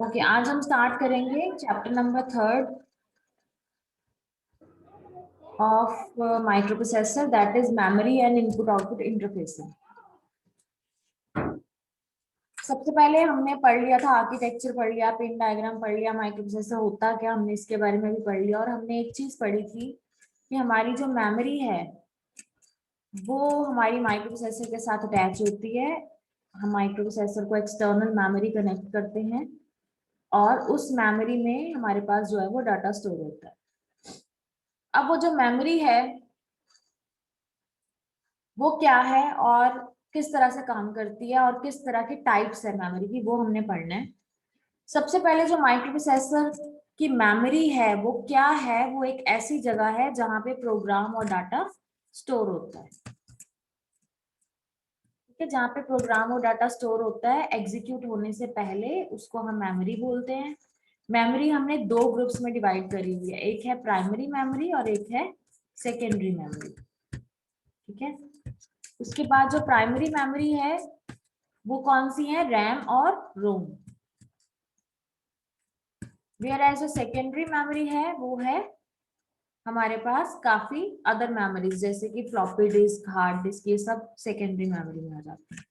Okay, आज हम start करेंगे chapter number 3 of microprocessor, that is memory and input output interfacing. सबसे पहले हमने पढ़ लिया था आर्किटेक्चर, पढ़ लिया पिन डायग्राम, पढ़ लिया माइक्रोप्रोसेसर होता क्या, हमने इसके बारे में भी पढ़ लिया। और हमने एक चीज पढ़ी थी कि हमारी जो मेमोरी है वो हमारी माइक्रोप्रोसेसर के साथ अटैच होती है। हम माइक्रोप्रोसेसर को एक्सटर्नल मेमोरी कनेक्ट करते हैं और उस मेमोरी में हमारे पास जो है वो डाटा स्टोर होता है। अब वो जो मेमोरी है वो क्या है और किस तरह से काम करती है और किस तरह की टाइप्स है मेमोरी की, वो हमने पढ़ना है। सबसे पहले जो माइक्रोप्रोसेसर की मेमोरी है वो क्या है, वो एक ऐसी जगह है जहां पे प्रोग्राम और डाटा स्टोर होता है। ठीक है, जहां पे प्रोग्राम और डाटा स्टोर होता है एग्जीक्यूट होने से पहले, उसको हम मेमोरी बोलते हैं। मेमोरी हमने दो ग्रुप्स में डिवाइड करी हुई है, एक है प्राइमरी मेमोरी और एक है सेकेंडरी मेमोरी। ठीक है, उसके बाद जो प्राइमरी मेमोरी है वो कौन सी है, रैम और रोम। वेयर एज जो सेकेंडरी मेमोरी है वो है हमारे पास काफी अदर मेमोरीज, जैसे कि फ्लॉपी डिस्क, हार्ड डिस्क, ये सब सेकेंडरी मेमोरी में आ जाते हैं।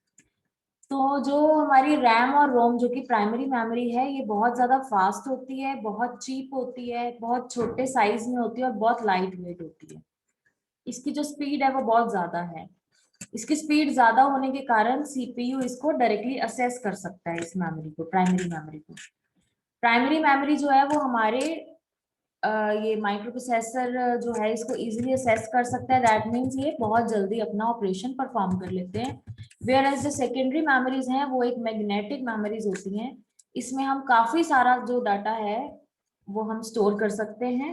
तो जो हमारी रैम और रोम जो कि प्राइमरी मेमोरी है, ये बहुत ज्यादा फास्ट होती है, बहुत चीप होती है, बहुत छोटे साइज में होती है और बहुत लाइट वेट होती है। इसकी जो स्पीड है वो बहुत ज्यादा है। इसकी स्पीड ज्यादा होने के कारण सीपीयू इसको डायरेक्टली असेस कर सकता है, इस मेमोरी को, प्राइमरी मेमोरी को। प्राइमरी मेमोरी जो है वो हमारे ये माइक्रोप्रोसेसर जो है इसको इजीली असेस कर सकता है। दैट मीन्स ये बहुत जल्दी अपना ऑपरेशन परफॉर्म कर लेते हैं। वेयर एज जो सेकेंडरी मेमोरीज हैं वो एक मैग्नेटिक मेमोरीज होती हैं। इसमें हम काफी सारा जो डाटा है वो हम स्टोर कर सकते हैं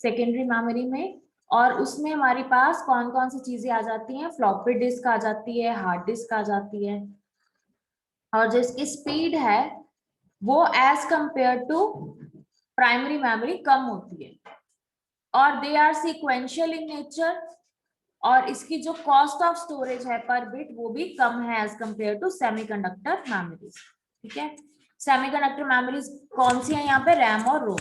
सेकेंडरी मेमोरी में। और उसमें हमारे पास कौन कौन सी चीजें आ जाती हैं, फ्लॉपी डिस्क आ जाती है, हार्ड डिस्क आ जाती है। और जो इसकी स्पीड है वो as compare to primary memory कम होती है और they are sequential in nature. और इसकी जो कॉस्ट ऑफ स्टोरेज है पर बिट वो भी कम है as compare to semiconductor memories. ठीक है, सेमीकंडक्टर मेमोरीज कौन सी है यहाँ पे, रैम और रोम।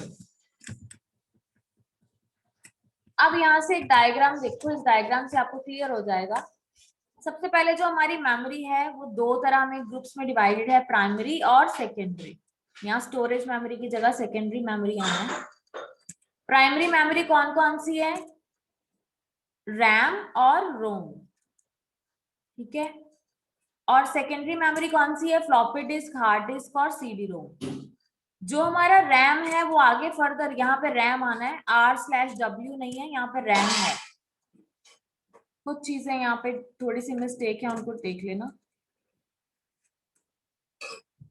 अब यहाँ से एक डायग्राम देखो, इस डायग्राम से आपको क्लियर हो जाएगा। सबसे पहले जो हमारी मेमोरी है वो दो तरह में ग्रुप्स में डिवाइडेड है, प्राइमरी और सेकेंडरी। यहाँ स्टोरेज मेमोरी की जगह सेकेंडरी मेमोरी आना है। प्राइमरी मेमोरी कौन कौन सी है, रैम और रोम। ठीक है, और सेकेंडरी मेमोरी कौन सी है, फ्लॉपी डिस्क, हार्ड डिस्क और सीडी रोम। जो हमारा रैम है वो आगे फर्दर यहाँ पे रैम आना है, R/W नहीं है, यहाँ पे रैम है। कुछ चीजें यहाँ पे थोड़ी सी मिस्टेक है, उनको देख लेना।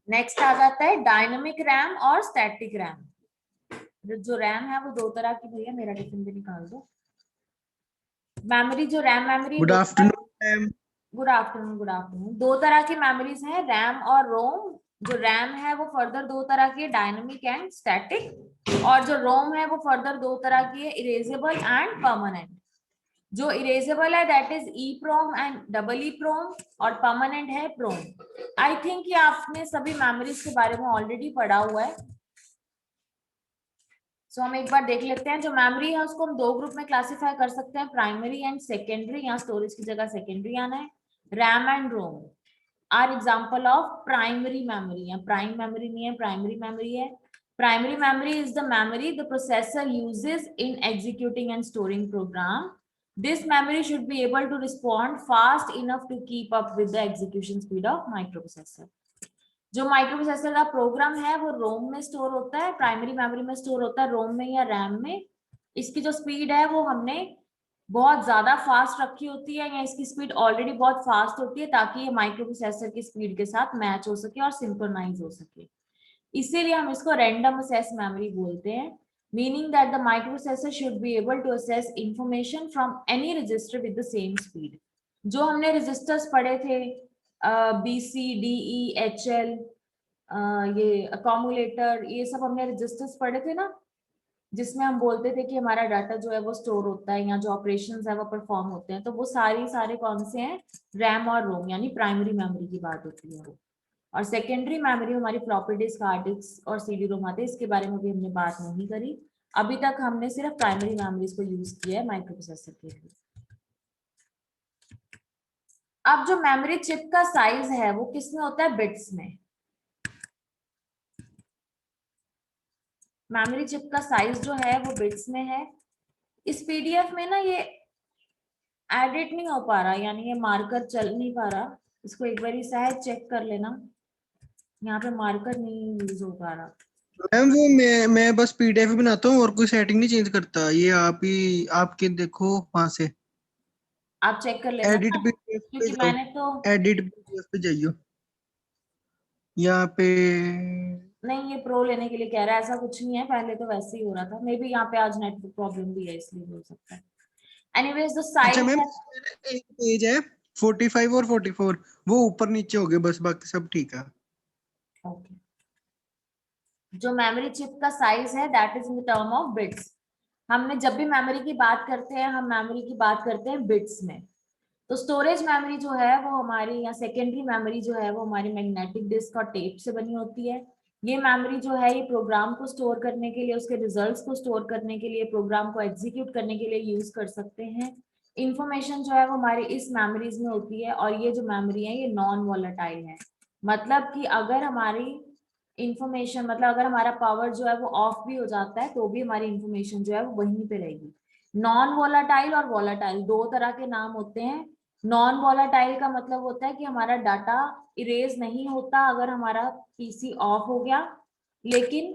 नेक्स्ट आ जाता है डायनेमिक रैम और स्टैटिक रैम। जो रैम है वो दो तरह की, भैया मेरा टिफिन भी निकाल दो। मेमोरी जो रैम मेमोरी गुड दो, afternoon ma'am. Good afternoon, good afternoon. दो तरह की मेमोरीज हैं, रैम और रोम। जो रैम है वो फर्दर दो तरह की है, डायनेमिक एंड स्टैटिक। और जो रोम है वो फर्दर दो तरह की है, इरेजेबल एंड परमानेंट। जो इरेजेबल है that is E PROM and double E PROM, और परमानेंट है प्रोम। आई थिंक ये आपने सभी मेमोरीज के बारे में ऑलरेडी पढ़ा हुआ है। सो हम एक बार देख लेते हैं। जो मेमोरी है उसको हम दो ग्रुप में क्लासिफाई कर सकते हैं, प्राइमरी एंड सेकेंडरी। यहाँ स्टोरेज की जगह सेकेंडरी आना है। RAM and ROM are example of primary memory. या प्राइम मेमोरी नहीं है, प्राइमरी मेमोरी है। Primary memory is the memory the processor uses in executing and storing program. This memory should be able to respond fast enough to keep up with the execution speed of microprocessor. जो microprocessor का programme है वो रोम में store होता है, primary memory में store होता है, रोम में या रैम में। इसकी जो स्पीड है वो हमने बहुत ज्यादा फास्ट रखी होती है, या इसकी स्पीड ऑलरेडी बहुत फास्ट होती है ताकि ये माइक्रोप्रोसेसर की स्पीड के साथ मैच हो सके और सिंक्रोनाइज हो सके। इसीलिए हम इसको रैंडम असेस मेमोरी बोलते हैं, meaning that the microprocessor should be able to access information from any register with the same speed. जो हमने रजिस्टर्स पढ़े थे, BC, DE, HL, ये अकोमुलेटर, ये सब हमने रजिस्टर्स पढ़े थे ना, जिसमें हम बोलते थे कि हमारा डाटा जो है वो स्टोर होता है या जो ऑपरेशंस है वो परफॉर्म होते हैं। तो वो सारे कौन से हैं, रैम और रोम, यानी प्राइमरी मेमोरी की बात होती है वो। और सेकेंडरी मेमोरी हमारी फ्लॉपी डिस्क, हार्ड डिस्क और सीडी रोम आते हैं। इसके बारे में भी हमने बात नहीं करी। अभी तक हमने सिर्फ प्राइमरी मेमोरीज को यूज किया है माइक्रो प्रोसेसर के लिए। अब जो मेमोरी चिप का साइज है वो किसमें होता है? बिट्स में। मेमोरी चिप का साइज जो है वो बिट्स में है। इस पीडीएफ में ना ये एडिट नहीं हो पा रहा, यानी ये मार्कर चल नहीं पा रहा। इसको एक बार शायद चेक कर लेना, यहाँ पे मार्कर नहीं यूज हो पा रहा। मैम वो मैं बस पीडीएफ बनाता हूँ और कोई सेटिंग नहीं चेंज करता। ये आप ही आपके देखो वहां से आप चेक कर लेना एडिट ना, पीडीएफ पे क्योंकि जाओ, मैंने तो एडिट पीडीएफ पे जाइयो यहाँ पे। नहीं, ये प्रो लेने के लिए कह रहा है, ऐसा कुछ नहीं है, पहले तो वैसे ही हो रहा था। मे बी यहाँ पे आज नेटवर्क प्रॉब्लम भी है इसलिए हो सकता है। एनीवेज द अच्छा साइज मैम, है। इसमें ना एक पेज है 45 और 44, वो ऊपर नीचे हो गए, बस बाकी सब ठीक है। ओके, जो मेमोरी चिप का साइज है that is in the term of bits. हमने जब भी मेमोरी की बात करते हैं, हम मेमोरी की बात करते हैं बिट्स में। तो स्टोरेज मेमोरी जो है वो हमारी, या सेकेंडरी मेमोरी जो है वो हमारी मैग्नेटिक डिस्क और टेप से बनी होती है। ये मेमोरी जो है ये प्रोग्राम को स्टोर करने के लिए, उसके रिजल्ट्स को स्टोर करने के लिए, प्रोग्राम को एग्जीक्यूट करने के लिए यूज कर सकते हैं। इंफॉर्मेशन जो है वो हमारी इस मेमोरीज में होती है, और ये जो मेमोरी है ये नॉन वॉलेटाइल है। मतलब कि अगर हमारी इंफॉर्मेशन, मतलब अगर हमारा पावर जो है वो ऑफ भी हो जाता है तो भी हमारी इंफॉर्मेशन जो है वो वहीं पे रहेगी। नॉन वॉलेटाइल और वॉलेटाइल दो तरह के नाम होते हैं। नॉन वॉलेटाइल का मतलब होता है कि हमारा डाटा इरेज नहीं होता अगर हमारा पीसी ऑफ हो गया, लेकिन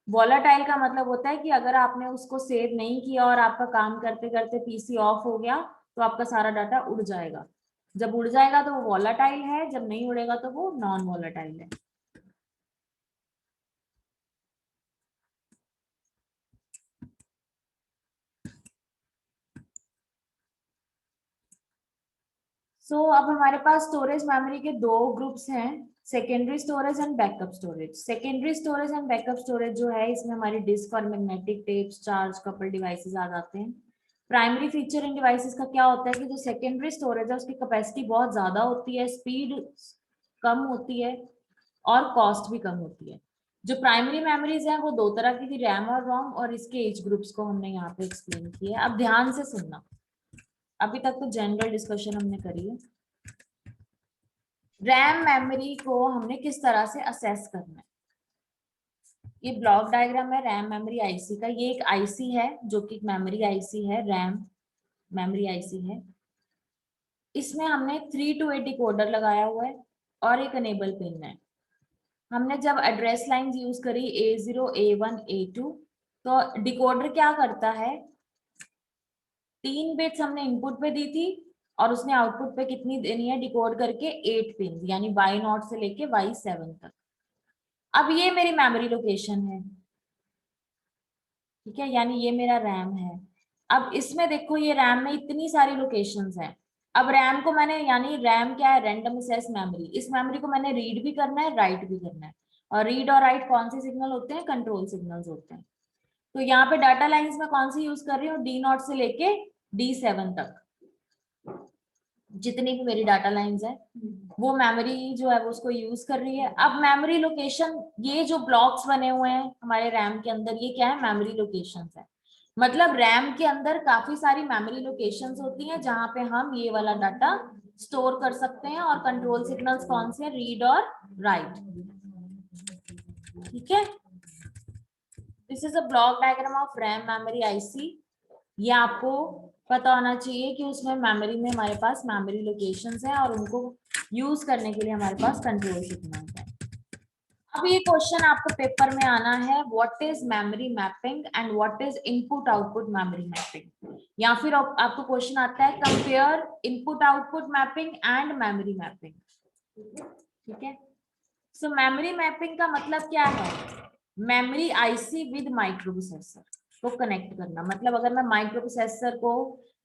वॉलेटाइल का मतलब होता है कि अगर आपने उसको सेव नहीं किया और आपका काम करते करते पीसी ऑफ हो गया तो आपका सारा डाटा उड़ जाएगा। जब उड़ जाएगा तो वो वॉलेटाइल है, जब नहीं उड़ेगा तो वो नॉन वॉलेटाइल है। अब हमारे पास स्टोरेज मेमोरी के दो ग्रुप्स हैं, secondary storage and backup storage. Secondary storage and backup storage जो है इसमें हमारी डिस्क और magnetic tapes, charge couple devices आ जाते हैं। प्राइमरी फीचर इन डिवाइसेस का क्या होता है कि जो सेकेंडरी स्टोरेज है उसकी कैपेसिटी बहुत ज्यादा होती है, स्पीड कम होती है और कॉस्ट भी कम होती है। जो प्राइमरी मेमोरीज है वो दो तरह की थी, रैम और रोम, और इसके एज ग्रुप्स को हमने यहाँ पे एक्सप्लेन किया है। अब ध्यान से सुनना, अभी तक तो जनरल डिस्कशन हमने करी है। रैम मेमोरी को हमने किस तरह से असेस करना है, ये ब्लॉक डायग्राम है रैम मेमोरी आईसी का। ये एक आईसी है जो कि मेमोरी आईसी है, रैम मेमोरी आईसी है। इसमें हमने 3 to 8 डिकोडर लगाया हुआ है और एक अनेबल पिन है। हमने जब एड्रेस लाइंस यूज करी A0 A1 A2, तो डिकोडर क्या करता है, 3 बिट्स हमने इनपुट पे दी थी और उसने आउटपुट पे कितनी देनी है डिकोड करके, 8 पिन, यानी Y0 से लेके Y7 तक। अब ये मेरी मेमोरी लोकेशन है, ठीक है, यानी ये मेरा रैम है। अब इसमें देखो ये रैम में इतनी सारी लोकेशंस हैं। अब रैम को मैंने, यानी रैम क्या है, रैंडम एक्सेस मेमोरी, इस मेमोरी को मैंने रीड भी करना है, राइट भी करना है। और रीड और राइट कौन से सिग्नल होते हैं, कंट्रोल सिग्नल्स होते हैं। तो यहाँ पे डाटा लाइंस में कौन सी यूज कर रही हूँ, D0 से लेके D7 तक, जितनी भी मेरी डाटा लाइंस है वो मेमोरी जो है वो उसको यूज कर रही है। अब मेमोरी लोकेशन, ये जो ब्लॉक्स बने हुए हैं हमारे रैम के अंदर, ये क्या है, मेमोरी लोकेशंस है। मतलब रैम के अंदर काफी सारी मेमोरी लोकेशंस होती हैं जहां पे हम ये वाला डाटा स्टोर कर सकते हैं। और कंट्रोल सिग्नल्स कौन से हैं, रीड और राइट, ठीक है। This is a block diagram of RAM memory IC. ये आपको पता होना चाहिए कि उसमें मेमोरी में हमारे पास मेमोरी लोकेशंस हैं और उनको यूज करने के लिए हमारे पास कंट्रोल सिग्नल्स हैं। अब ये क्वेश्चन आपको पेपर में आना है, what is memory mapping and what is input output memory mapping. या फिर आपको क्वेश्चन आता है compare input output mapping and memory mapping, ठीक है। सो मेमोरी मैपिंग का मतलब क्या है, memory IC with micro processor को कनेक्ट करना। मतलब अगर मैं माइक्रो प्रोसेसर को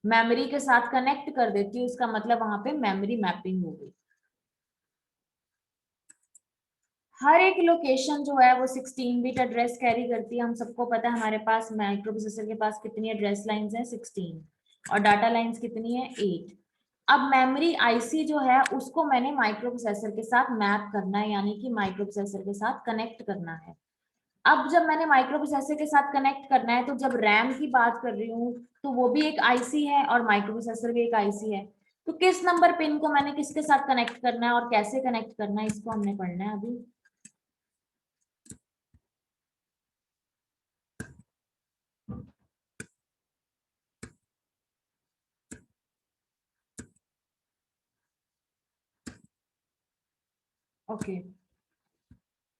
मेमोरी के साथ कनेक्ट कर देती हूँ, इसका मतलब वहां पे मेमोरी मैपिंग होगी। हर एक लोकेशन जो है वो 16 बिट एड्रेस कैरी करती है। हम सबको पता है हमारे पास माइक्रो प्रोसेसर के पास कितनी एड्रेस लाइंस हैं, 16, और डाटा लाइंस कितनी है, 8। अब मेमोरी आईसी जो है उसको मैंने माइक्रो प्रोसेसर के साथ मैप करना है, यानी कि माइक्रो प्रोसेसर के साथ कनेक्ट करना है। अब जब मैंने माइक्रो प्रोसेसर के साथ कनेक्ट करना है, तो जब रैम की बात कर रही हूँ तो वो भी एक आईसी है और माइक्रो प्रोसेसर भी एक आईसी है। तो किस नंबर पिन को मैंने किसके साथ कनेक्ट करना है और कैसे कनेक्ट करना है, इसको हमने पढ़ना है अभी। ओके,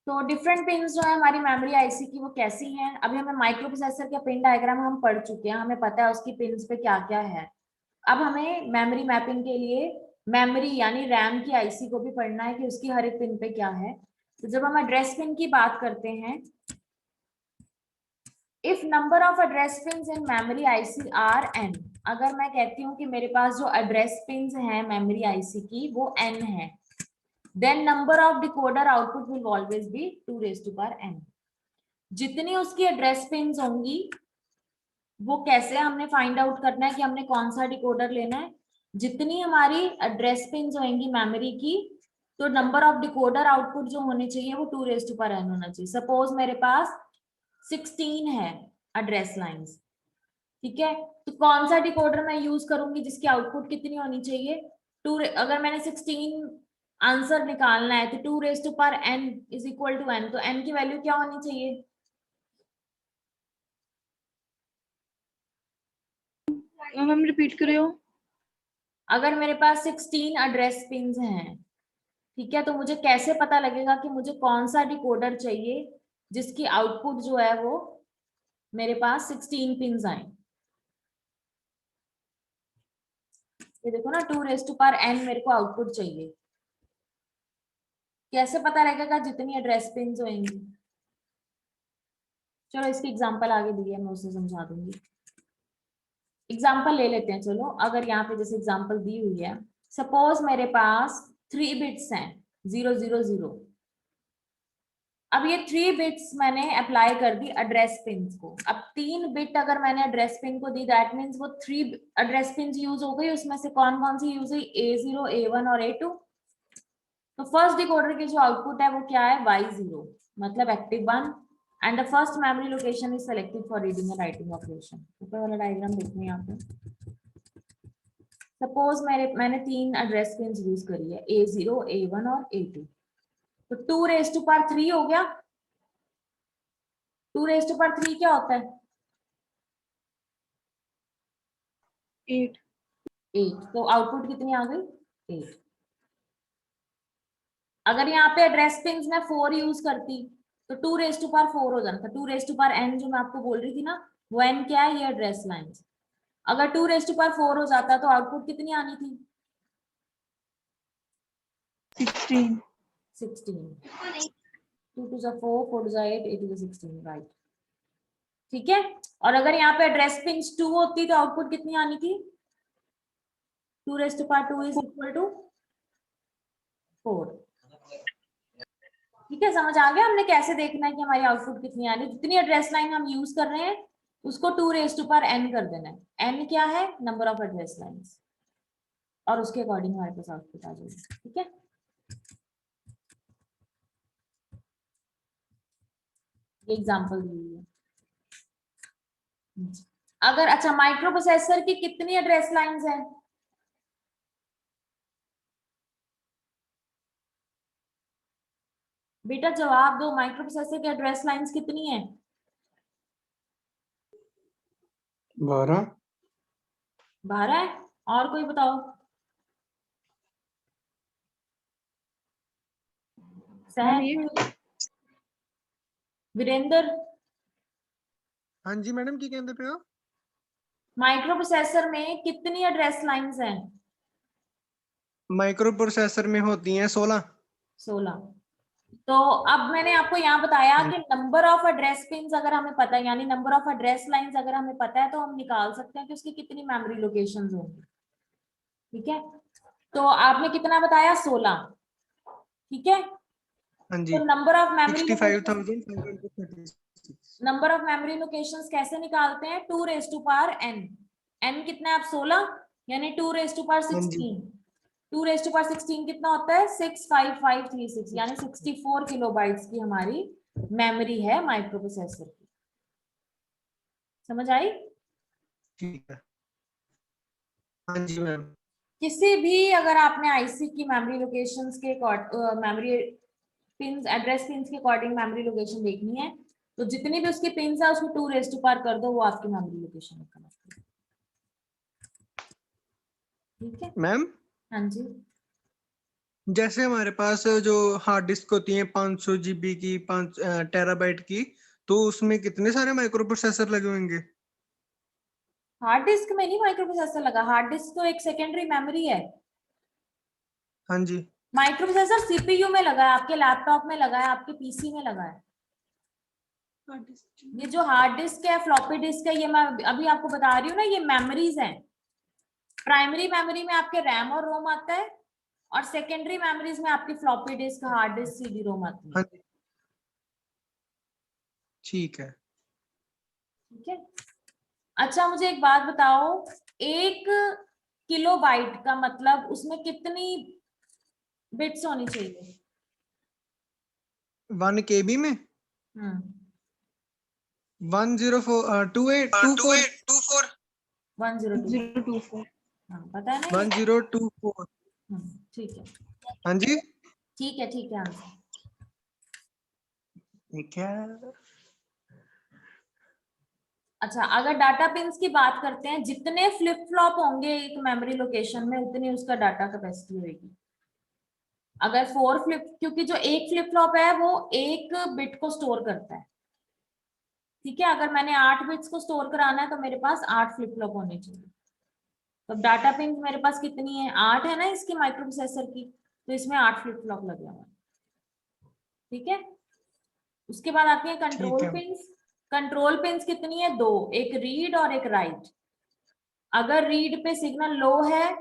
तो डिफरेंट पिन जो है हमारी मेमोरी आईसी की वो कैसी हैं। अभी हमें माइक्रो प्रोसेसर का पिन डायग्राम हम पढ़ चुके हैं, हमें पता है उसकी पिन्स पे क्या क्या है। अब हमें मेमोरी मैपिंग के लिए मेमोरी यानी रैम की आईसी को भी पढ़ना है कि उसकी हर एक पिन पे क्या है। तो जब हम एड्रेस पिन की बात करते हैं, if number of address pins in memory IC are n, अगर मैं कहती हूँ कि मेरे पास जो एड्रेस पिन्स हैं मेमोरी आईसी की वो n है, then number of decoder output will always be 2n। जितनी उसकी एड्रेस पिन्स होंगी वो कैसे हमने फाइंड आउट करना है कि हमने कौन सा डिकोडर लेना है। जितनी हमारी एड्रेस पिन्स होंगी मेमोरी की, तो नंबर ऑफ डिकोडर आउटपुट जो होने चाहिए वो 2n होना चाहिए। सपोज मेरे पास 16 है एड्रेस लाइंस, ठीक है, तो कौन सा डिकोडर मैं यूज करूंगी जिसकी आउटपुट कितनी होनी चाहिए, 2। अगर मैंने 16 आंसर निकालना है तो 2n is equal to n, तो n की वैल्यू क्या होनी चाहिए। मैम रिपीट करियो। अगर मेरे पास 16 एड्रेस पिन्स हैं, ठीक है, तो मुझे कैसे पता लगेगा कि मुझे कौन सा डिकोडर चाहिए जिसकी आउटपुट जो है वो मेरे पास 16 पिन्स आए। ये देखो ना, 2n मेरे को आउटपुट चाहिए। कैसे पता लगेगा जितनी एड्रेस पिन्स होंगी। चलो इसकी एग्जांपल आगे दी है, मैं उसे समझा दूंगी। एग्जांपल ले लेते हैं। चलो अगर यहाँ पे जैसे एग्जांपल दी हुई है, सपोज मेरे पास 3 बिट्स हैं 000। अब ये 3 बिट्स मैंने अप्लाई कर दी एड्रेस पिन्स को। अब 3 बिट अगर मैंने एड्रेस पिन को दी, दैट मीन्स वो 3 एड्रेस पिन्स यूज हो गई। उसमें से कौन कौन सी यूज हुई, A0, A1 और A2। तो फर्स्ट डिकोडर की जो आउटपुट है वो क्या है, Y0, मतलब active 1, and the first memory location is selected for reading and writing operation. ऊपर वाला डायग्राम देखिए यहाँ पे। सपोज मैंने 3 एड्रेस पिन यूज करी है, A0, A1 और A2। तो 2 raised to power 3 हो गया। 2 raised to power 3 क्या होता है, 8। 8। तो आउटपुट कितनी आ गई, 8। अगर यहाँ पे एड्रेस पिन्स में 4 यूज करती तो 2 raised to power 4 हो जाता। 2 raised to power n जो मैं आपको बोल रही थी ना, वो n क्या है, ये एड्रेस लाइंस। अगर 2 raised to power 4 हो जाता तो आउटपुट कितनी आनी थी, 16। 16। 2 to the 4, 4 to the 8, 8 to the 16, right. ठीक है, और अगर यहाँ पे एड्रेस पिन्स 2 होती तो आउटपुट कितनी आनी थी, 2 raised to power 2 is equal to 4। ठीक है, समझ आ गया हमने कैसे देखना है कि हमारी आउटपुट कितनी आ रही है। जितनी एड्रेस लाइन हम यूज कर रहे हैं उसको 2 raised to power n कर देना है। n क्या है, नंबर ऑफ एड्रेस लाइंस, और उसके अकॉर्डिंग हमारे पास आउटपुट आ जाएगी। ठीक है, ये एग्जांपल दी हुई है। अगर अच्छा, माइक्रो प्रोसेसर की कितनी एड्रेस लाइंस हैं, बेटा जवाब दो, माइक्रो प्रोसेसर की एड्रेस लाइंस कितनी है, 12। 12 है। और कोई बताओ, सहन, वीरेंद्र। हाँ जी मैडम, की कहते पे हो? माइक्रो प्रोसेसर में कितनी एड्रेस लाइंस हैं, माइक्रो प्रोसेसर में होती हैं 16। 16। तो अब मैंने आपको यहाँ बताया कि नंबर ऑफ एड्रेस पिन्स अगर हमें पता है, यानी नंबर ऑफ एड्रेस लाइंस अगर हमें पता है, तो हम निकाल सकते हैं कि उसकी कितनी मेमोरी लोकेशंस होंगी। ठीक है, तो आपने कितना बताया, 16। ठीक है, हाँ जी, तो number of memory 65,536। Number of memory locations कैसे निकालते हैं, 2 raised to power n। n कितना है, आप 16, यानी 2 रेज टू पावर हाँ जी 16, 2 रेज टू पावर 16 कितना होता है 65536, यानी 64 किलोबाइट्स की हमारी मेमोरी है माइक्रो प्रोसेसर की। समझ आई? ठीक है। हाँ जी मैम। किसी भी अगर आपने आईसी की मेमोरी लोकेशंस के मेमोरी पिंस एड्रेस पिंस के अकॉर्डिंग मेमोरी लोकेशन देखनी है तो जितनी भी उसकी पिंस है उसको 2 रेज टू पावर कर दो, वो आपकी मेमोरी लोकेशन है। ठीक है मैम हाँ जी। जैसे हमारे पास जो हार्ड डिस्क होती है 500 जीबी की, 5 टेराबाइट की, तो उसमें कितने सारे माइक्रो प्रोसेसर लगे होंगे? हार्ड डिस्क में नहीं माइक्रो प्रोसेसर लगा, हार्ड डिस्क तो एक सेकेंडरी मेमोरी है। हाँ जी। माइक्रो प्रोसेसर सीपीयू में लगा है, आपके लैपटॉप में लगा है, आपके पीसी में लगा है। ये जो हार्ड डिस्क है, फ्लॉपी डिस्क है, ये मैं अभी आपको बता रही हूँ ना, ये मेमोरीज हैं। प्राइमरी मेमोरी में आपके रैम और रोम आता है और सेकेंडरी मेमोरीज में आपकी floppy disk, hard disk, CD ROM आती है। हाँ जी ठीक है। ठीक है। अच्छा मुझे एक बात बताओ, 1 किलोबाइट का मतलब उसमें कितनी बिट्स होनी चाहिए? 1 केबी में 104 1024। 024 हाँ पता है ना ये? 1024। ठीक है हाँ जी ठीक है आंसर। ठीक है। अच्छा अगर डाटा पिंस की बात करते हैं, जितने फ्लिप फ्लॉप होंगे एक मेमोरी लोकेशन में उतनी उसका डाटा कैपेसिटी होगी। अगर 4 फ्लिप, क्योंकि जो एक फ्लिप फ्लॉप है वो एक बिट को स्टोर करता है। ठीक है, अगर मैंने 8 बिट्स को स्टोर कराना है तो मेरे पास 8 फ्लिप फ्लॉप होने चाहिए। तो डाटा पिन मेरे पास कितनी है, 8 है ना इसकी माइक्रो प्रोसेसर की, तो इसमें 8 फ्लिप फ्लॉप लगे हुए हैं। ठीक है, उसके बाद आती है ठीक कंट्रोल है। पिंस। कंट्रोल पिंस कितनी है, 2, एक रीड और एक राइट। अगर रीड पे सिग्नल लो है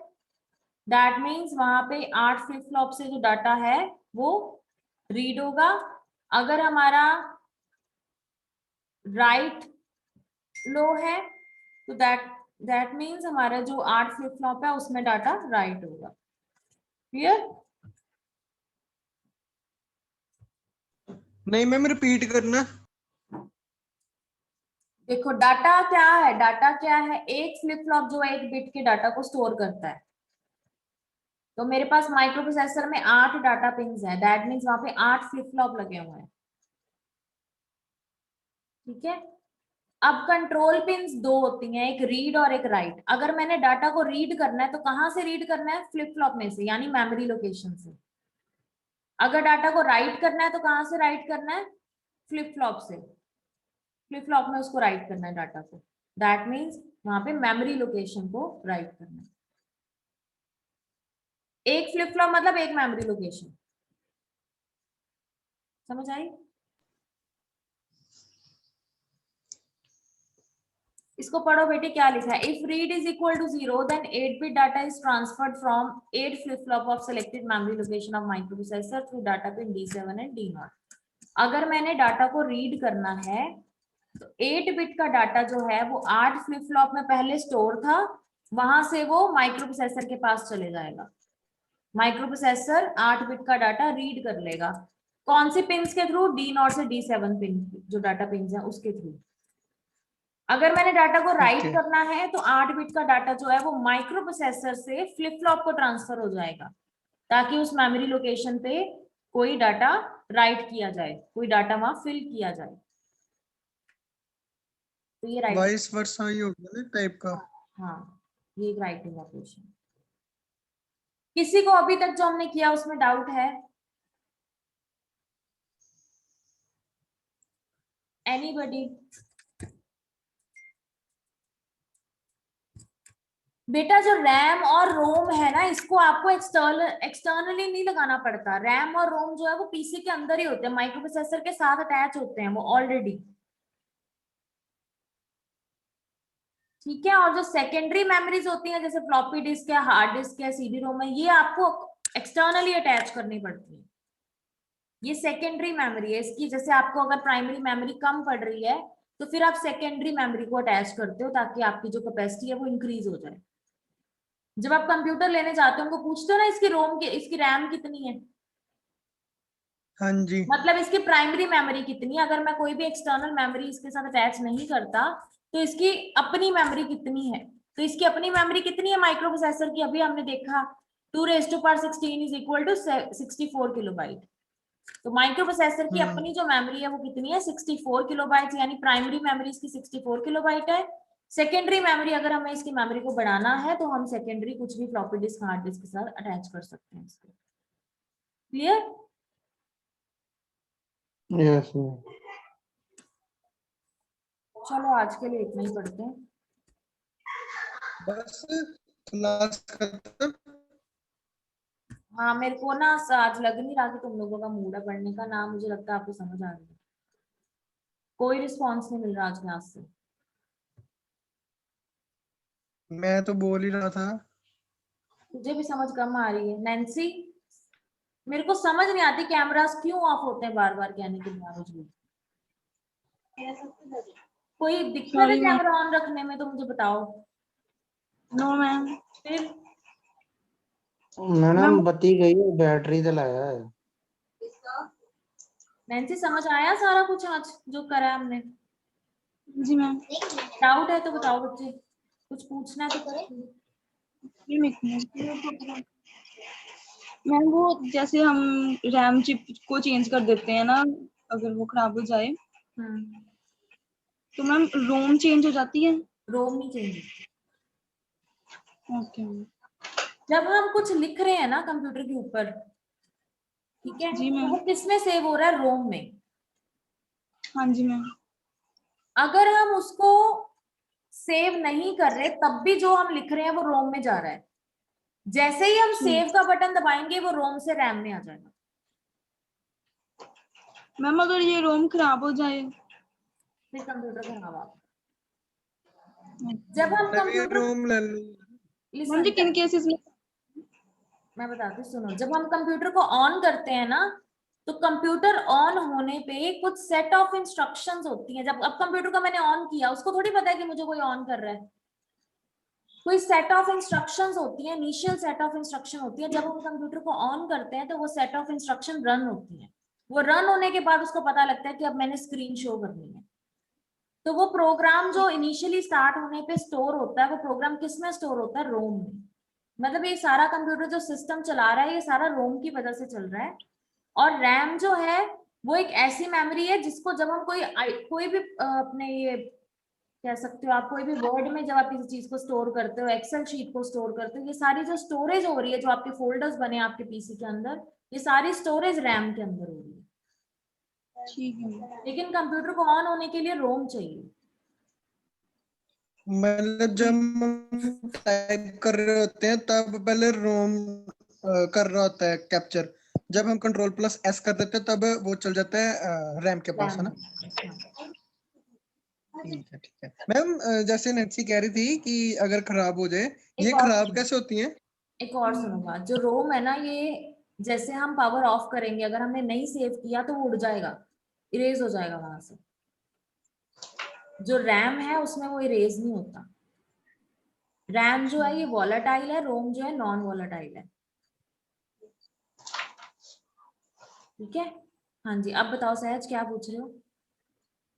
दैट मीन्स वहां पे 8 फ्लिप फ्लॉप से जो डाटा है वो रीड होगा। अगर हमारा राइट लो है तो दैट मीन्स हमारा जो 8 फ्लिप फ्लॉप है उसमें डाटा राइट होगा। क्लियर? नहीं मैम रिपीट करना। देखो डाटा क्या है, डाटा क्या है, एक फ्लिप फ्लॉप जो है एक बिट के डाटा को स्टोर करता है। तो मेरे पास माइक्रो प्रोसेसर में 8 डाटा पिंस है, दैट मीन्स वहां पे 8 फ्लिप फ्लॉप लगे हुए हैं। ठीक है, अब कंट्रोल पिंस 2 होती हैं, एक रीड और एक राइट। अगर मैंने डाटा को रीड करना है तो कहां से रीड करना है, फ्लिप फ्लॉप में से, यानी मेमोरी लोकेशन से। अगर डाटा को राइट करना है तो कहां से राइट करना है, फ्लिप फ्लॉप से। फ्लिप फ्लॉप में उसको राइट करना है डाटा को, दैट मीन्स वहां पे मेमोरी लोकेशन को राइट करना है। एक फ्लिप फ्लॉप मतलब एक मेमोरी लोकेशन। समझ आई? इसको पढ़ो बेटे, क्या लिखा है, if read is equal to 0 then 8 bit data is transferred from 8 flip flop of selected memory location of microprocessor through data pin D7 and D0। अगर मैंने डाटा को रीड करना है तो 8 बिट का डाटा जो है वो 8 फ्लिप फ्लॉप में पहले स्टोर था, वहां से वो माइक्रोप्रोसेसर के पास चले जाएगा। माइक्रोप्रोसेसर 8 बिट का डाटा रीड कर लेगा, कौन सी पिंस के थ्रू, D0 से D7 पिन, जो डाटा पिंस है उसके थ्रू। अगर मैंने डाटा को ठीक राइट है। करना है तो 8 बिट का डाटा जो है वो माइक्रो प्रोसेसर से फ्लिप फ्लॉप को ट्रांसफर हो जाएगा, ताकि उस मेमोरी लोकेशन पे कोई डाटा राइट किया जाए, कोई डाटा वहां फिल किया जाए। तो ये राइटिंग, वाइस वर्सा ही हो गया ना टाइप का। हाँ ये एक राइटिंग ऑपरेशन। किसी को अभी तक जो हमने किया उसमें डाउट है? एनीबडी? बेटा जो रैम और रोम है ना, इसको आपको एक्सटर्नली नहीं लगाना पड़ता। रैम और रोम जो है वो पीसी के अंदर ही होते हैं, माइक्रो प्रोसेसर के साथ अटैच होते हैं वो ऑलरेडी। ठीक है, और जो सेकेंडरी मेमोरीज होती हैं जैसे फ्लॉपी डिस्क है, हार्ड डिस्क है, सीडी रोम है, ये आपको एक्सटर्नली अटैच करनी पड़ती है। ये सेकेंडरी मेमोरी है इसकी। जैसे आपको अगर प्राइमरी मेमोरी कम पड़ रही है तो फिर आप सेकेंडरी मेमोरी को अटैच करते हो ताकि आपकी जो कैपेसिटी है वो इंक्रीज हो जाए। जब आप कंप्यूटर लेने जाते हो उनको पूछते हो ना इसकी रोम की इसकी रैम कितनी है, हाँ जी। मतलब इसकी प्राइमरी मेमोरी कितनी है। अगर मैं कोई भी एक्सटर्नल मेमोरी इसके साथ अटैच नहीं करता तो इसकी अपनी मेमोरी कितनी है। तो इसकी अपनी मेमोरी कितनी है माइक्रो प्रोसेसर की, अभी हमने देखा 2⁻16 इज इक्वल टू 64 किलोबाइट। तो माइक्रो प्रोसेसर की अपनी जो मेमोरी है वो कितनी है 64 किलोबाइट, यानी प्राइमरी मेमोरी इसकी 64 किलोबाइट है। सेकेंडरी मेमोरी अगर हमें इसकी मेमोरी को बढ़ाना है तो हम सेकेंडरी कुछ भी फ्लॉपी डिस्क हार्ड डिस्क के साथ अटैच कर सकते हैं इसको। क्लियर? यस। चलो आज के लिए इतना ही पढ़ते हैं। बस क्लास खत्म। हाँ मेरे को ना आज लग नहीं रहा कि तुम लोगों का मूड है पढ़ने का, ना मुझे लगता है आपको समझ आ रही है। कोई रिस्पॉन्स नहीं मिल रहा आज क्लास से। मैं तो बोल ही रहा था। तुझे भी समझ कम आ रही है नैन्सी? मेरे को समझ नहीं आती कैमरास क्यों ऑफ होते हैं बार बार कहने के बावजूद। कोई दिक्कत है Sorry, ma'am. कैमरा ऑन रखने में तो मुझे बताओ। No ma'am. फिर मैडम मैम बत्ती गई, बैटरी तो लाया है। नैन्सी समझ आया सारा कुछ आज जो करा है हमने? जी मैम। डाउट है तो बताओ बच्चे, कुछ पूछना है तो करें। मैम वो जैसे हम रैम चिप को चेंज कर देते हैं ना, अगर वो खराब हो जाए तो मैम रोम चेंज हो जाती है। रोम नहीं चाहिए। Okay ma'am. जब हम कुछ लिख रहे हैं ना कंप्यूटर के ऊपर, ठीक है, जी तो मैम। वो किसमें सेव हो रहा है? रोम में। हाँ जी मैम। अगर हम उसको सेव नहीं कर रहे तब भी जो हम लिख रहे हैं वो रोम में जा रहा है। जैसे ही हम सेव का बटन दबाएंगे वो रोम से रैम में आ जाएगा। मैम अगर ये रोम खराब हो जाए फिर कंप्यूटर खराब आ। जब हम नवी कंप्यूटर रोम ले लो। मैम जी किन केसेस में? मैं बताती हूँ, सुनो। जब हम कंप्यूटर को ऑन करते हैं ना तो कंप्यूटर ऑन होने पे कुछ सेट ऑफ इंस्ट्रक्शंस होती हैं। जब अब कंप्यूटर को मैंने ऑन किया, उसको थोड़ी पता है कि मुझे कोई ऑन कर रहा है। कोई सेट ऑफ इंस्ट्रक्शंस होती है, इनिशियल सेट ऑफ इंस्ट्रक्शन होती है। जब हम कंप्यूटर को ऑन करते हैं तो वो सेट ऑफ इंस्ट्रक्शन रन होती है। वो रन होने के बाद उसको पता लगता है कि अब मैंने स्क्रीन शो करनी है। तो वो प्रोग्राम जो इनिशियली स्टार्ट होने पे स्टोर होता है, वो प्रोग्राम किस में स्टोर होता है? रोम में। मतलब ये सारा कंप्यूटर जो सिस्टम चला रहा है ये सारा रोम की वजह से चल रहा है। और रैम जो है वो एक ऐसी मेमोरी है जिसको जब हम कोई भी अपने ये कह सकते हो आप, कोई भी वर्ड में जब आप किसी चीज को स्टोर करते हो, एक्सेल शीट को स्टोर करते हो, ये सारी जो स्टोरेज हो रही है, जो आपके फोल्डर्स बने आपके पीसी के अंदर, ये सारी स्टोरेज रैम के अंदर हो रही है। ठीक है। लेकिन कंप्यूटर को ऑन होने के लिए रोम चाहिए। मतलब जब हम टाइप कर रहे होते हैं तब पहले रोम कर रहा होता है कैप्चर। जब हम Ctrl+S कर देते हैं तब वो चल जाता है रैम के पास, है ना? ठीक है मैम। जैसे नैन्सी कह रही थी कि अगर खराब हो जाए, ये एक और खराब सुनो, कैसे होती हैं? एक और सुनो बात। जो रोम है ना, ये जैसे हम पावर ऑफ करेंगे, अगर हमने नहीं सेव किया तो वो उड़ जाएगा, इरेज हो जाएगा वहां से। जो रैम है उसमें वो इरेज नहीं होता। रैम जो है ये वॉलेटाइल है, रोम जो है नॉन वॉलेटाइल है। ठीक है? हाँ जी, अब बताओ सहज क्या पूछ रहे हो?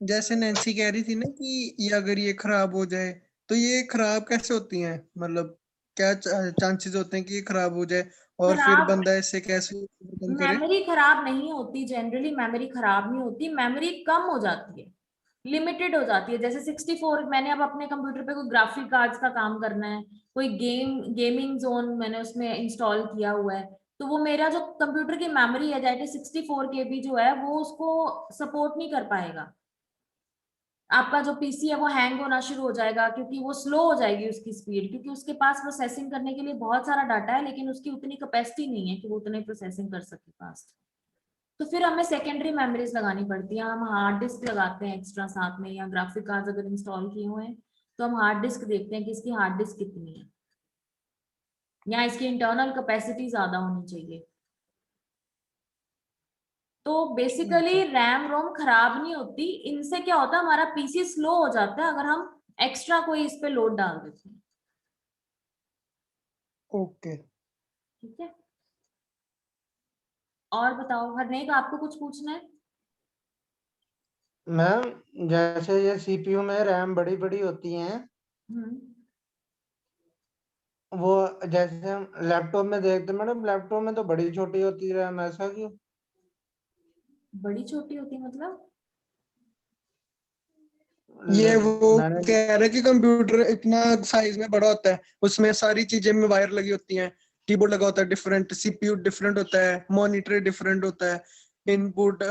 जैसे नैन्सी कह रही थी ना कि ये अगर ये खराब हो जाए तो ये खराब कैसे होती हैं? मतलब क्या चांसेस होते हैं कि ये खराब हो जाए और फिर खराब बंदा इससे कैसे ओवरकम करे? मेमोरी खराब नहीं होती, जनरली मेमोरी खराब नहीं होती, मेमोरी कम हो जाती है, लिमिटेड हो जाती है। जैसे 64, मैंने अब अपने कंप्यूटर पे कोई ग्राफिक कार्ड्स का काम करना है, कोई गेमिंग जोन मैंने उसमें इंस्टॉल किया हुआ है, तो वो मेरा जो कंप्यूटर की मेमोरी है दैट इज 64 KB जो है वो उसको सपोर्ट नहीं कर पाएगा। आपका जो पीसी है वो हैंग होना शुरू हो जाएगा, क्योंकि वो स्लो हो जाएगी उसकी स्पीड, क्योंकि उसके पास प्रोसेसिंग करने के लिए बहुत सारा डाटा है लेकिन उसकी उतनी कैपेसिटी नहीं है कि वो उतने प्रोसेसिंग कर सके फास्ट। तो फिर हमें सेकेंडरी मेमोरीज लगानी पड़ती है। हम हार्ड डिस्क लगाते हैं एक्स्ट्रा साथ में, या ग्राफिक कार्ड अगर इंस्टॉल किए हुए हैं तो हम हार्ड डिस्क देखते हैं कि इसकी हार्ड डिस्क कितनी है, या इसकी इंटरनल कैपेसिटी ज्यादा होनी चाहिए। तो बेसिकली रैम रोम खराब नहीं होती, इनसे क्या होता है हमारा पीसी स्लो हो जाता है अगर हम एक्स्ट्रा कोई इस पे लोड डाल देते हैं। ओके। ठीक है, और बताओ हरनेक, आपको कुछ पूछना है? मैम जैसे ये सीपीयू में रैम बड़ी बड़ी होती हैं, वो जैसे हम लैपटॉप में देखते हैं मैडम, लैपटॉप में तो बड़ी छोटी होती है रैम, ऐसा क्यों? बड़ी छोटी होती मतलब? ये वो मैंने कह रहे कि कंप्यूटर इतना साइज में बड़ा होता है, उसमें सारी चीजें में वायर लगी होती हैं, कीबोर्ड लगा होता है डिफरेंट, सीपीयू डिफरेंट होता है, मॉनिटर डिफरेंट होता है, इनपुट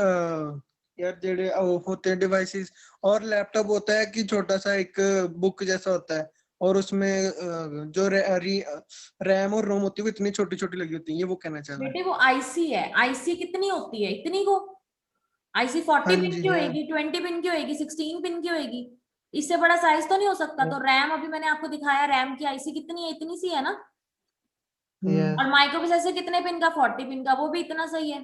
यार जेडे होते हैं डिवाइसेस, और लैपटॉप होता है कि छोटा सा एक बुक जैसा होता है, और उसमें जो रैम और रोम होती है वो इतनी छोटी छोटी लगी होती है, ये वो कहना चाह रहा है। बेटे वो आईसी है, आईसी कितनी होती है? इतनी को आईसी 40 हाँ पिन जी की है। होएगी, 20 पिन की होएगी, 16 पिन की होएगी, इससे बड़ा साइज तो नहीं हो सकता। तो रैम अभी मैंने आपको दिखाया, रैम की आईसी कितनी है? इतनी सी है ना। यस और माइक्रो प्रोसेसर कितने पिन का? 40 पिन का, वो भी इतना सही है।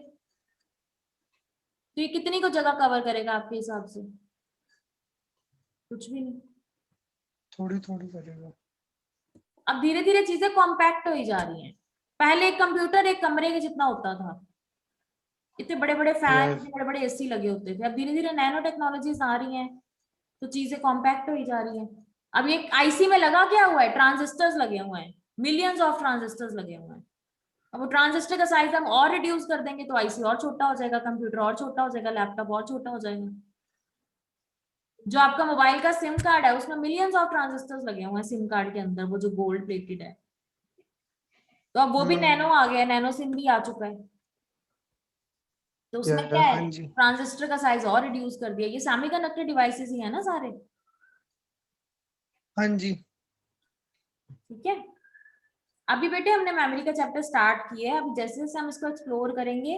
तो ये कितनी को जगह कवर करेगा आपके हिसाब से? कुछ भी नहीं। थोड़ी थोड़ी करेगा। अब धीरे धीरे चीजें कॉम्पैक्ट हो ही जा रही हैं। पहले एक कंप्यूटर एक कमरे के जितना होता था, इतने बड़े बड़े फैन, यस इतने बड़े बड़े एसी लगे होते थे। अब धीरे धीरे नैनो टेक्नोलॉजीज आ रही हैं, तो चीजें कॉम्पैक्ट हो ही जा रही हैं। अब ये आईसी में लगा क्या हुआ है? ट्रांजिस्टर्स लगे हुए हैं, मिलियंस ऑफ ट्रांजिस्टर्स लगे हुए हैं। अब वो ट्रांजिस्टर का साइज हम और रिड्यूस कर देंगे तो आईसी और छोटा हो जाएगा, कंप्यूटर और छोटा हो जाएगा, लैपटॉप और छोटा हो जाएगा। जो आपका मोबाइल का सिम कार्ड है उसमें मिलियंस ऑफ ट्रांजिस्टर्स लगे हुए हैं सिम कार्ड के अंदर, वो जो गोल्ड प्लेटेड है। तो अब वो भी नैनो आ गया, नैनो सिम भी आ चुका है। तो उसमें क्या यस है, हाँ जी। ट्रांजिस्टर का साइज और रिड्यूस कर दिया। ये सेमीकंडक्टर डिवाइसेस ही है ना सारे। हाँ जी। ठीक है, अभी बेटे हमने मेमोरी का चैप्टर स्टार्ट किया है। अभी जैसे जैसे हम इसको एक्सप्लोर करेंगे,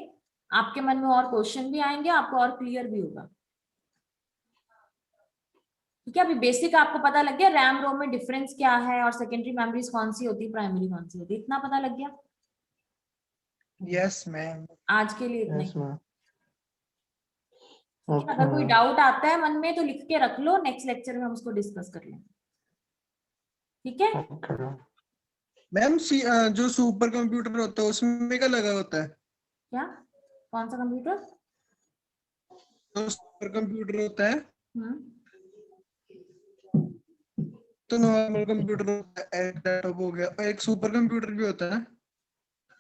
आपके मन में और क्वेश्चन भी आएंगे, आपको और क्लियर भी होगा। ठीक है, अभी बेसिक आपको पता लग गया रैम रोम में डिफरेंस क्या है, और सेकेंडरी मेमोरीज कौन सी होती है, प्राइमरी कौन सी होती है, इतना पता लग गया। Yes ma'am. आज के लिए इतना ही। Yes ma'am. ठीक है, ओके अगर कोई मैम। डाउट आता है मन में तो लिख के रख लो, नेक्स्ट लेक्चर में हम उसको डिस्कस कर लेंगे। ठीक है, ओके मैम। मैम जो सुपर कंप्यूटर होता है उसमें क्या लगा होता है? क्या? कौन सा कंप्यूटर? जो सुपर कंप्यूटर होता है हम्म, तो नॉर्मल कंप्यूटर होता है, एक लैपटॉप हो गया, और एक सुपर कंप्यूटर भी होता है।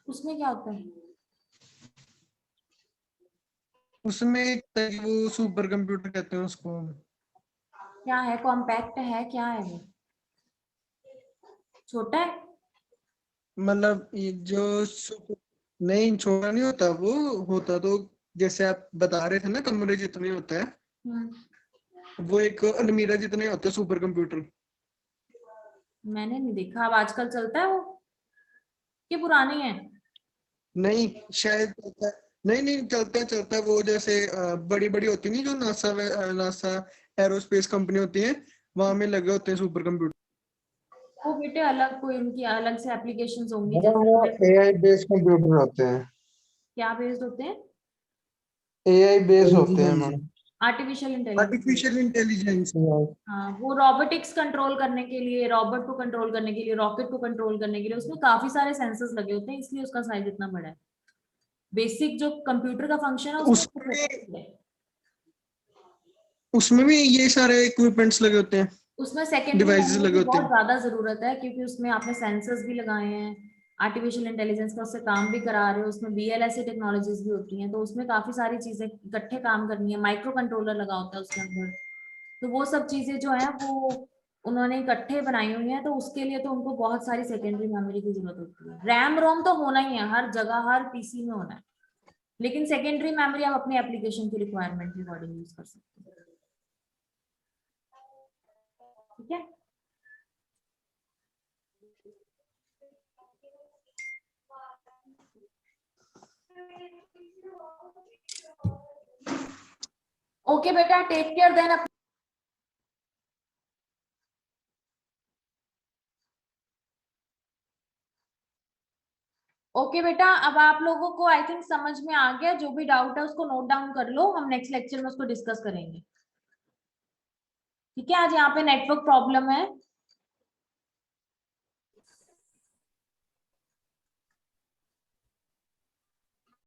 उसमें क्या होता है? उसमें एक वो सुपर कंप्यूटर कहते हैं उसको। क्या है? कॉम्पैक्ट है? क्या है वो? छोटा है? मतलब ये नहीं, छोटा नहीं होता, वो होता तो जैसे आप बता रहे थे ना कमरे जितने होता है, वो एक अलमीरा जितने होते हैं सुपर कंप्यूटर। मैंने नहीं देखा। अब आजकल चलता है वो कि पुरानी है? नहीं शायद चलता है। नहीं नहीं, चलता है वो, जैसे बड़ी बड़ी होती नहीं जो नासा एरोस्पेस कंपनी होती है, वहां में लगे होते हैं सुपर कंप्यूटर। वो बेटे अलग, कोई उनकी अलग से एप्लीकेशंस होंगी, मैडम जैसे वो हमें। एआई बेस्ड कंप्यूटर होते हैं, क्या बेस्ड होते हैं? एआई बेस्ड होते हैं ma'am. Artificial intelligence. Artificial intelligence. हाँ, वो रोबोटिक्स कंट्रोल करने के लिए, रोबोट को कंट्रोल करने के लिए, रॉकेट को कंट्रोल करने के लिए उसमें काफी सारे सेंसर्स लगे होते हैं, इसलिए उसका साइज इतना बड़ा है। बेसिक जो कंप्यूटर का फंक्शन है उसमें उसमें छोटा है। उसमें भी ये सारे इक्विपमेंट्स लगे होते हैं, उसमें सेकेंडरी डिवाइसेस मेमोरी लगे की होते बहुत हैं। ज्यादा जरूरत है, क्योंकि उसमें आपने सेंसर्स भी लगाए हैं, आर्टिफिशियल इंटेलिजेंस का उससे काम भी करा रहे हो, उसमें बीएलएसए टेक्नोलॉजीज भी होती हैं, तो उसमें काफी सारी चीजें इकट्ठे काम करनी है। माइक्रो कंट्रोलर लगा होता है उसके अंदर, तो वो सब चीजें जो है वो उन्होंने इकट्ठे बनाई हुई है, तो उसके लिए तो उनको बहुत सारी सेकेंडरी मेमोरी की जरूरत होती है। रैम रोम तो होना ही है हर जगह, हर पीसी में होना है, लेकिन सेकेंडरी मेमोरी आप अपनी एप्लीकेशन की रिक्वायरमेंट के अकॉर्डिंग यूज कर सकते हो। ठीक है, ओके बेटा, टेक केयर देन। ओके बेटा, अब आप लोगों को आई थिंक समझ में आ गया। जो भी डाउट है उसको नोट डाउन कर लो, हम नेक्स्ट लेक्चर में उसको डिस्कस करेंगे। ठीक है, आज यहाँ पे नेटवर्क प्रॉब्लम है।